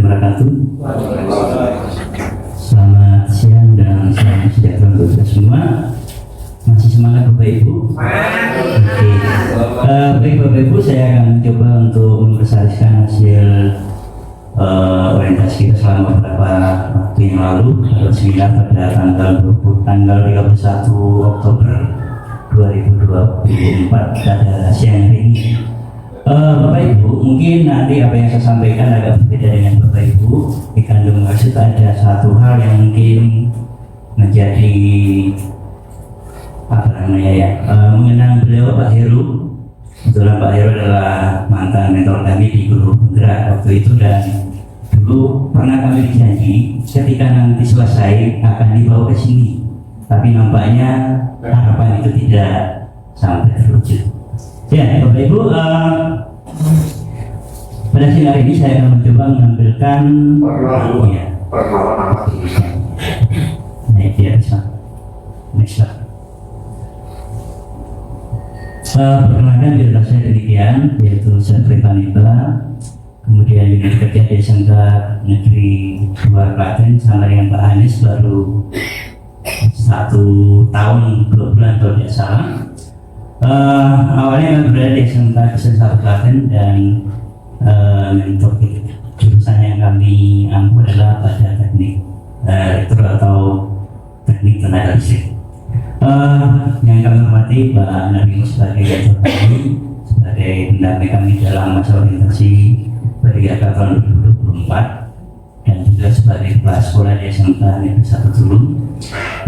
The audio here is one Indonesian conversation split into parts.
wabarakatuh. Selamat siang dan salam sejahtera untuk kita semua. Masih semangat Bapak Ibu? Oke. Baik Bapak Ibu, saya akan mencoba untuk mempresentasikan hasil orientasi kita selama beberapa waktu yang lalu atau seminar pada tanggal 31 Oktober 2024 pada siang hari ini. Bapak Ibu, mungkin nanti apa yang saya sampaikan agak berbeda dengan Bapak Ibu. Dikandung maksud ada satu hal yang mungkin menjadi mengenang beliau Pak Heru. Kebetulan Pak Heru adalah mantan mentor kami di Guru Penggerak waktu itu, dan dulu pernah kami dijanji ketika nanti selesai akan dibawa ke sini, tapi nampaknya harapan itu tidak sampai terwujud. Ya, Bapak Ibu, pada siang hari ini saya akan mencoba menampilkan perkenalkan diri saya demikian, yaitu saya Privanita, kemudian unit kerja di SMK Negeri 2 Klaten sama dengan Pak Anies baru 1 tahun 2 bulan kalau tidak salah. Awalnya kami berada di SMK Negeri 1 Klaten dan untuk jurusan yang kami ambil adalah pada teknik elektro atau teknik tenaga listrik. Yang kami hormati Pak Nabi sebagai ketua kami, sebagai pendamping kami dalam masa orientasi pada tahun 2024, dan juga sebagai kepala sekolah di SMK Negeri 1 Tulung.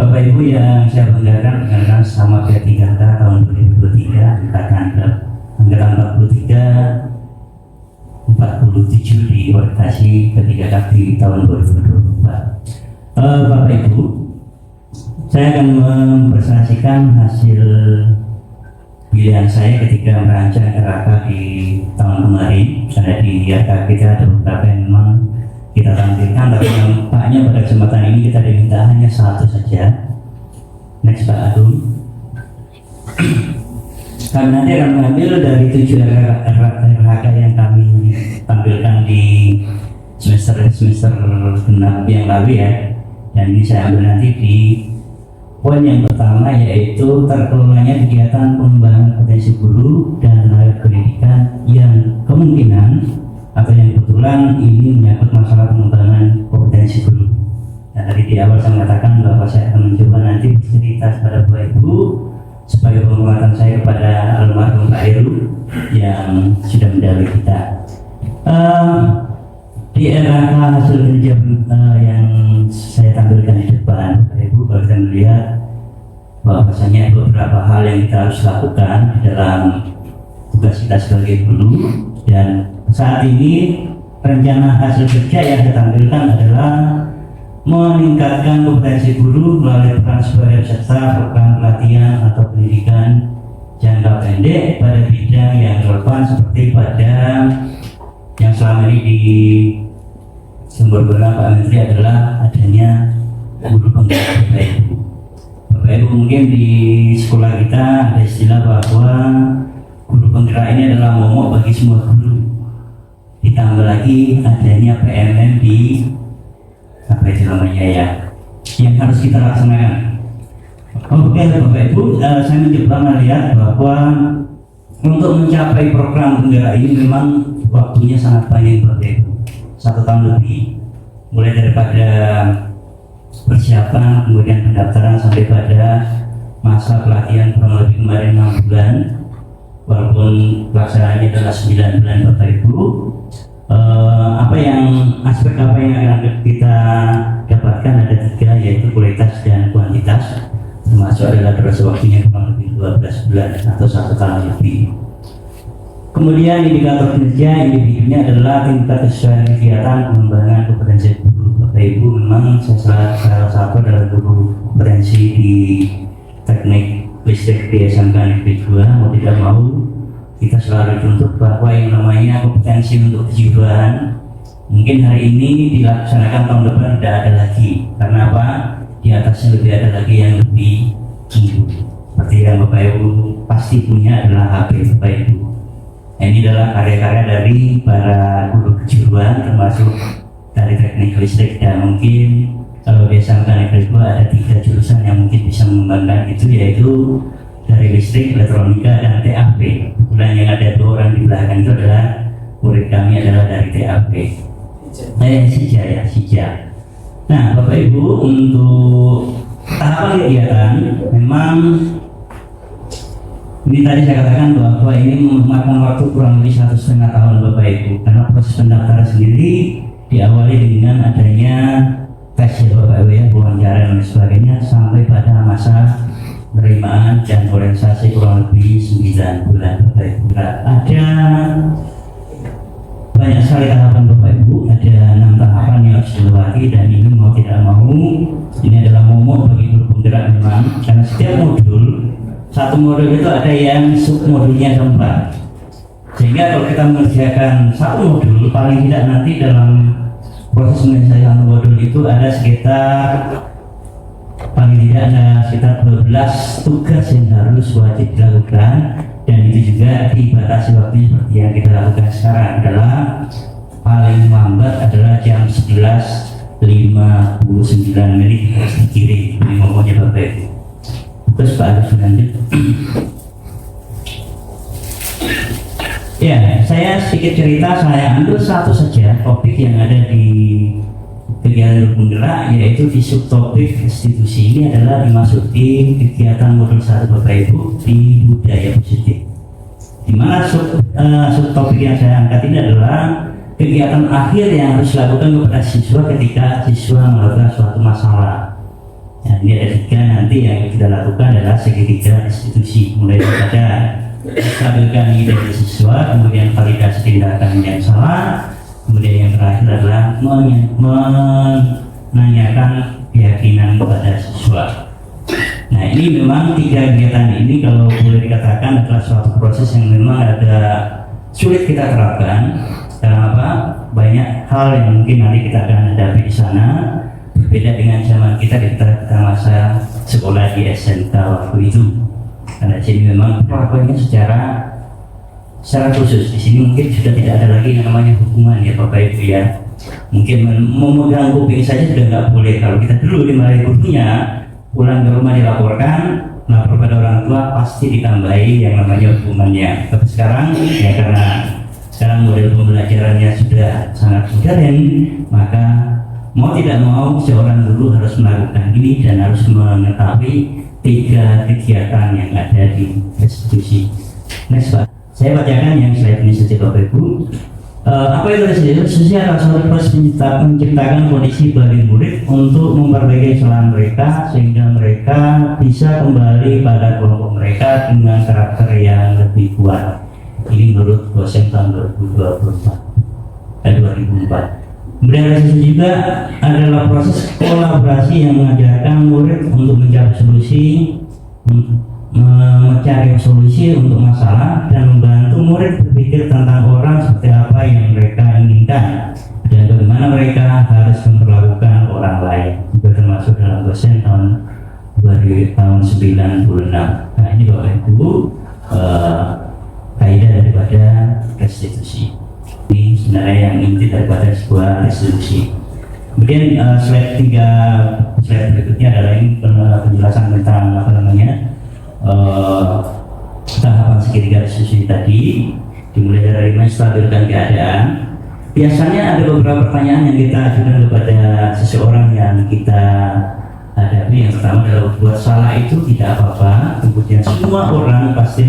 Bapak Ibu yang saya banggakan karena sama P3K tahun 2023 angkatan 47 di orientasi P3K di tahun 2024. Bapak Ibu, saya akan mempresentasikan hasil pilihan saya ketika merancang RAK di tahun kemarin. Karena di RAK kita ada beberapa yang memang kita tampilkan, tapi nampaknya pada kesempatan ini kita diminta hanya satu saja. Next Pak Agung. Kami nanti akan mengambil dari 7 RAK yang kami tampilkan di semester genap yang lalu ya. Dan ini saya ambil nanti di poin yang pertama, yaitu terkelolanya kegiatan pengembangan potensi guru dan tenaga pendidikan yang kemungkinan atau yang kebetulan ini menyangkut masalah pengembangan kompetensi guru. Dan tadi di awal saya mengatakan bahwa saya akan mencoba nanti bercerita kepada Bapak Ibu sebagai penghormatan saya kepada almarhum Pak Heru yang sudah mendahului kita. Di RAK hasil kerja yang saya tampilkan di depan, Bapak Ibu, kalau kita melihat bahwasanya beberapa hal yang kita harus lakukan di dalam tugas kita sebagai guru, dan saat ini rencana hasil kerja yang saya tampilkan adalah meningkatkan kompetensi guru melalui peran sebagai peserta program pelatihan atau pendidikan jangka pendek pada bidang yang relevan seperti pada yang selama ini di sumber Pak Menteri adalah adanya guru penggerak. Bapak Ibu, Bapak Ibu, mungkin di sekolah kita ada istilah bahwa guru penggerak ini adalah momok bagi semua guru. Ditambah lagi adanya PMN di apa itu namanya ya, yang harus kita laksanakan. Oke Bapak Ibu, saya mencoba melihat bahwa untuk mencapai program penggerak ini memang waktunya sangat panjang Bapak Ibu, 1 tahun lebih, mulai daripada persiapan, kemudian pendaftaran sampai pada masa pelatihan kurang lebih kemarin 6 bulan, walaupun pelaksanaannya adalah 9 bulan Bapak Ibu. Aspek apa yang akan kita dapatkan ada 3, yaitu kualitas dan kuantitas, termasuk adalah durasi waktunya kurang lebih 12 bulan atau 1 tahun lebih. Kemudian indikator kinerja individunya adalah tingkat kesesuaian kegiatan pengembangan kompetensi guru. Bapak Ibu, memang saya salah satu adalah guru kompetensi di teknik listrik di SMK Negeri 2. Mau tidak mau kita selalu dituntut bahwa yang namanya kompetensi untuk kejiwaan mungkin hari ini dilaksanakan, tahun depan tidak ada lagi. Karena apa? Di atasnya lebih ada lagi yang lebih tinggi. Seperti yang Bapak Ibu pasti punya adalah HP Bapak Ibu. Ini adalah karya-karya dari para guru kejuruan, termasuk dari teknik listrik, dan mungkin kalau biasa mekanik itu ada 3 jurusan yang mungkin bisa mengembangkan itu, yaitu dari listrik, elektronika, dan TAP. Kemudian yang ada 2 orang di belakang itu adalah murid kami adalah dari TAP. Sija. Nah, Bapak Ibu, untuk tahapan kegiatan memang ini tadi saya katakan bahwa ini memakan waktu kurang lebih 1,5 tahun Bapak Ibu, karena proses pendaftaran sendiri diawali dengan adanya tes ya Bapak Ibu ya, wawancara dan sebagainya, sampai pada masa penerimaan dan orientasi kurang lebih 9 bulan Bapak Ibu. Ada banyak sekali tahapan Bapak Ibu, ada 6 tahapan yang harus dilewati, dan ini mau tidak mau ini adalah momok bagi guru penggerak memang, karena setiap satu modul itu ada yang submodulnya 4, sehingga kalau kita mengerjakan satu modul paling tidak nanti dalam proses menyelesaikan modul itu ada sekitar paling tidak ada sekitar 12 tugas yang harus wajib dilakukan, dan itu juga dibatasi waktu seperti yang kita lakukan sekarang adalah paling lambat adalah jam 11.59 menit harus dikirim. Ini ngomongnya Bapak Ibu. Terus Pak Agus lanjut. Ya, saya sedikit cerita, saya ambil satu saja topik yang ada di kegiatan penggerak, yaitu di subtopik restitusi. Ini adalah dimasuki kegiatan modul 1 Bapak Ibu di budaya positif, di mana subtopik yang saya angkat ini adalah kegiatan akhir yang harus dilakukan kepada siswa ketika siswa melakukan suatu masalah. Nah, ini ada 3 nanti yang kita lakukan adalah segitiga restitusi, mulai daripada stabilkan ide dari siswa, kemudian validasi tindakan yang salah, kemudian yang terakhir adalah menanyakan keyakinan kepada siswa. Nah, ini memang 3 kegiatan ini kalau boleh dikatakan adalah suatu proses yang memang ada sulit kita terapkan. Karena apa? Banyak hal yang mungkin nanti kita akan hadapi di sana, berbeda dengan zaman kita masa sekolah di SMK waktu itu. Karena di sini memang perlakuannya secara khusus. Di sini mungkin sudah tidak ada lagi yang namanya hukuman ya Bapak Ibu ya. Mungkin memegang kuping saja sudah nggak boleh. Kalau kita dulu dimarahi gurunya, pulang ke rumah dilaporkan, lapor pada orang tua, pasti ditambahi yang namanya hukumannya. Tapi sekarang ya karena sekarang model pembelajarannya sudah sangat modern, maka mau tidak mau seorang guru harus melakukan ini dan harus mengetahui 3 kegiatan yang ada di restitusi. Next Pak, saya bacakan yang slide ini saja Bapak Ibu. Apa itu restitusi? Adalah suatu proses menciptakan kondisi bagi murid untuk memperbaiki kesalahan mereka sehingga mereka bisa kembali pada kelompok mereka dengan karakter yang lebih kuat. Ini menurut dosen tahun 2004. Kemudian restitusi juga adalah proses kolaborasi yang mengajarkan murid untuk mencari solusi untuk masalah dan membantu murid berpikir tentang orang seperti apa yang mereka inginkan dan bagaimana mereka harus memperlakukan orang lain. Juga termasuk dalam dosen tahun 96. Nah, ini Bapak Ibu kaidah daripada restitusi. Ini sebenarnya yang inti daripada sebuah restitusi. Kemudian slide berikutnya adalah ini penjelasan tentang apa namanya tahapan segitiga restitusi tadi, dimulai dari menstabilkan keadaan. Biasanya ada beberapa pertanyaan yang kita ajukan kepada seseorang yang kita hadapi. Yang pertama adalah berbuat salah itu tidak apa-apa. Kemudian semua orang pasti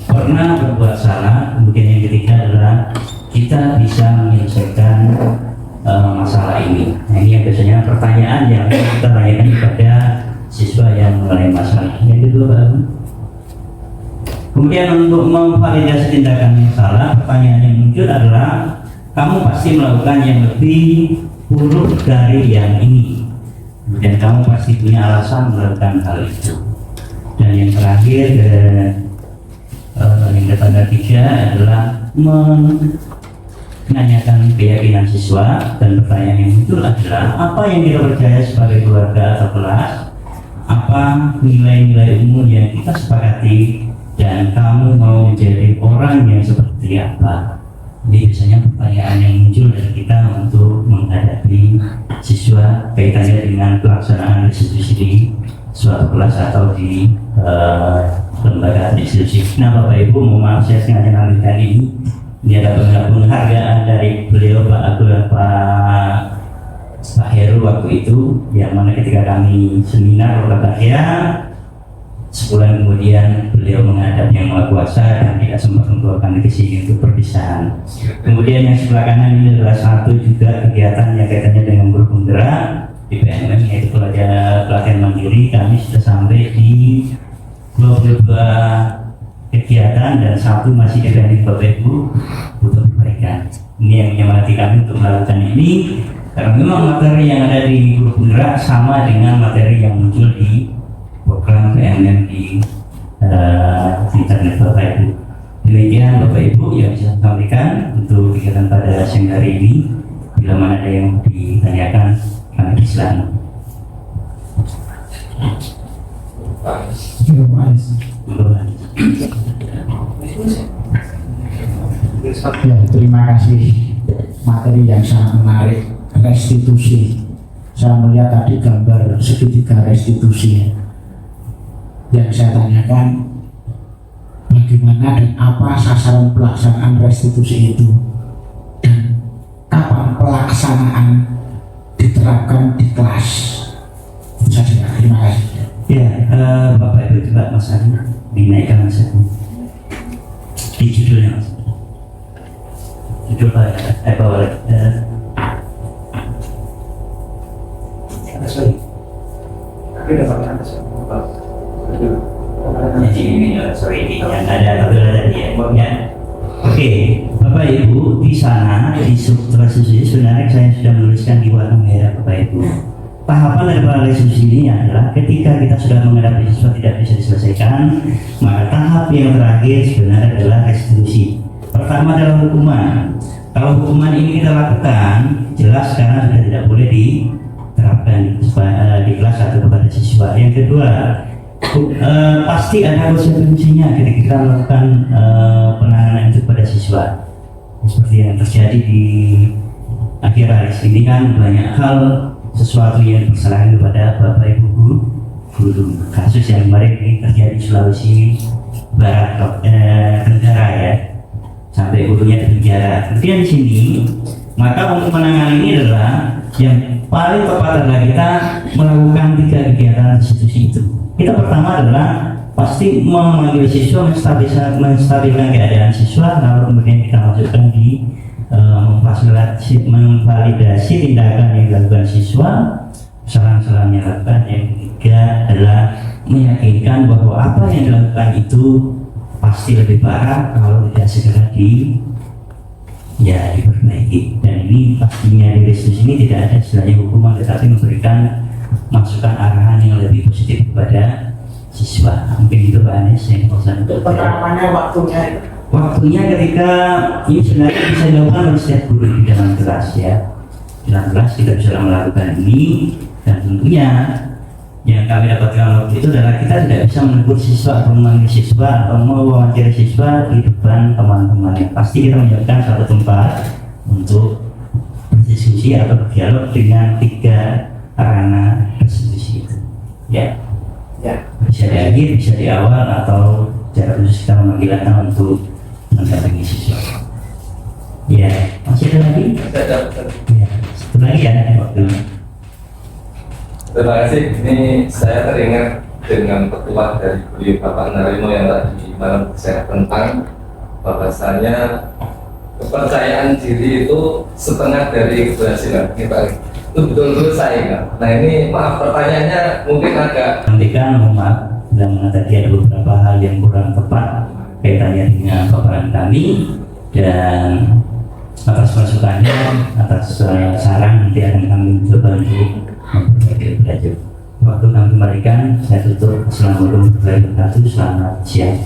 pernah berbuat salah. Kemudian yang ketiga adalah kita bisa menyelesaikan masalah ini. Nah, ini yang biasanya pertanyaan yang kita tanyakan kepada siswa yang mengalami masalah. Yang kedua Pak. Kemudian untuk memvalidasi tindakan yang salah, pertanyaan yang muncul adalah kamu pasti melakukan yang lebih buruk dari yang ini. Dan kamu pasti punya alasan melakukan hal itu. Dan yang terakhir yang tanda 3 adalah menanyakan keyakinan siswa, dan pertanyaan yang muncul adalah apa yang kita percaya sebagai keluarga atau kelas, apa nilai-nilai umum yang kita sepakati, dan kamu mau menjadi orang yang seperti apa. Jadi biasanya pertanyaan yang muncul dari kita untuk dari siswa kaitannya dengan pelaksanaan restitusi di suatu kelas atau di lembaga restitusi. Nah Bapak Ibu, mohon maaf saya sengaja nampilkan ini. Ini ada penghargaan dari beliau Pak Heru waktu itu, yang mana ketika kami seminar olahraga, sebulan kemudian beliau menghadap Yang Maha Kuasa dan tidak sempat membawakan ke sini untuk perpisahan. Kemudian yang sebelah kanan ini adalah satu juga kegiatan yang kaitannya dengan guru penggerak di PNM, yaitu pelatihan mandiri. Kami sudah sampai di 22 kegiatan dan satu masih dibanding Bapak Ibu butuh perbaikan. Ini yang menyemangati kami untuk melakukan ini, karena memang materi yang ada di guru penggerak sama dengan materi yang muncul di program PNM di internet Bapak Ibu. Demikian Bapak Ibu yang bisa saya sampaikan untuk kegiatan pada siang hari ini. Bila mana ada yang ditanyakan, kami silakan. Ya, terima kasih, materi yang sangat menarik, restitusi. Saya melihat tadi gambar segitiga restitusi. Yang saya tanyakan, bagaimana dan apa sasaran pelaksanaan restitusi itu, dan kapan pelaksanaan diterapkan di kelas. Saja, terima kasih. Ya, Bapak Ibu coba Mas Ari dinaikkan Mas Ari di judulnya Mas. Judul bawah sorry. Ini yang ada tadi ya. Oke, Bapak Ibu, di sana di subrestitusi sebenarnya saya sudah menuliskan di warna merah Bapak Ibu. Tahapan daripada restitusi ini adalah ketika kita sudah menghadapi sesuatu tidak bisa diselesaikan, maka tahap yang terakhir sebenarnya adalah restitusi. Pertama adalah hukuman. Kalau hukuman ini kita lakukan, jelas karena sudah tidak boleh diterapkan di kelas atau kepada siswa. Yang kedua, pasti ada konsekuensinya ketika kita melakukan penanganan itu pada siswa. Seperti yang terjadi di akhir-akhir ini kan banyak hal sesuatu yang dipersalahkan kepada Bapak Ibu guru. Kasus yang kemarin ini terjadi di Sulawesi Barat Tenggara ya, sampai gurunya di penjara. Kemudian di sini, maka untuk menangani ini adalah yang paling tepat adalah kita melakukan 3 kegiatan restitusi itu. Kita pertama adalah pasti memanggil siswa, menstabilkan keadaan siswa, lalu kemudian kita masukkan di memvalidasi tindakan yang dilakukan siswa, kesalahan-kesalahan yang dilakukan. Yang ketiga adalah meyakinkan bahwa apa yang dilakukan itu pasti lebih parah kalau tidak segera diperbaiki. Dan ini pastinya di restitusi ini tidak ada istilahnya hukuman, tetapi memberikan masukan arahan yang lebih positif kepada siswa. Mungkin itu Pak Anies yang pesan. Penerapannya waktunya ketika ini sebenarnya bisa dilakukan oleh setiap guru di dalam kelas ya. Dalam kelas kita bisa melakukan ini, dan tentunya yang kami dapatkan waktu itu adalah kita tidak bisa menegur siswa atau memanggil siswa atau mewawancara siswa di depan teman-teman. Pasti kita menyiapkan satu tempat untuk berdiskusi atau berdialog dengan 3 ranah restitusi itu ya. Bisa di akhir, bisa di awal, atau secara khusus kita memanggil anak untuk mendampingi siswa. Ya, masih ada lagi? Ya, satu lagi ya waktu. Terima kasih. Ini saya teringat dengan petuah dari beliau Bapak Narimo yang tadi malam saya tentang bahwasanya kepercayaan diri itu setengah dari keberhasilan kita. Itu betul-betul saya. Nah ini maaf pertanyaannya mungkin agak Nantikan maaf dan tadi ada beberapa hal yang kurang tepat kaitannya dengan paparan kami, dan atas masukannya, atas saran nanti akan kami coba untuk memperbaiki belajar. Waktu kami kembalikan, saya tutup. Assalamualaikum warahmatullahi wabarakatuh. Selamat siang.